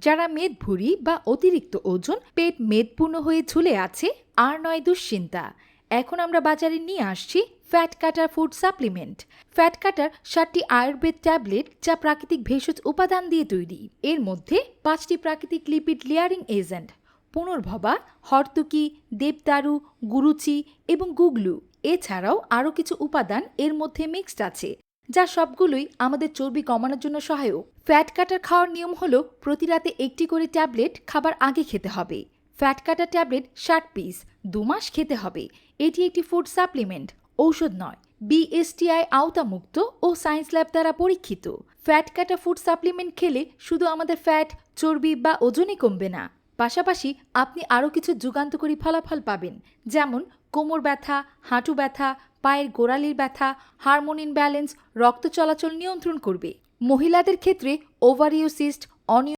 যারা মেদভুঁড়ি বা অতিরিক্ত ওজন, পেট মেদপূর্ণ হয়ে ঝুলে আছে, আর নয় দুশ্চিন্তা। এখন আমরা বাজারে নিয়ে আসছি ফ্যাট কাটার ফুড সাপ্লিমেন্ট। ফ্যাট কাটার 7টি আয়ুর্বেদ ট্যাবলেট, যা প্রাকৃতিক ভেষজ উপাদান দিয়ে তৈরি। এর মধ্যে 5টি প্রাকৃতিক lipid layering agent, Punarbhaba, হর্তুকি, দেবদারু, Guruchi এবং গুগলু। এছাড়াও আরও কিছু উপাদান এর মধ্যে মিক্সড আছে, যা সবগুলোই আমাদের চর্বি কমানোর জন্য সহায়ক। ফ্যাট কাটার খাওয়ার নিয়ম হলো প্রতি রাতে একটি করে ট্যাবলেট খাবার আগে খেতে হবে। ফ্যাট কাটার ট্যাবলেট 60 পিস, 2 মাস খেতে হবে। এটি একটি ফুড সাপ্লিমেন্ট, ঔষধ নয়। বিএসটিআই আওতামুক্ত ও সায়েন্স ল্যাব দ্বারা পরীক্ষিত। ফ্যাট কাটা ফুড সাপ্লিমেন্ট খেলে শুধু আমাদের ফ্যাট, চর্বি বা ওজনই কমবে না, পাশাপাশি আপনি আরও কিছু যুগান্তকারী ফলাফল পাবেন, যেমন কোমর ব্যথা, হাঁটু ব্যথা, পায়ের গোড়ালির ব্যথা, হারমোন ব্যালেন্স, রক্ত চলাচল নিয়ন্ত্রণ করবে। মহিলাদের ক্ষেত্রে ওভারিও সিস্ট, অনিয়মিত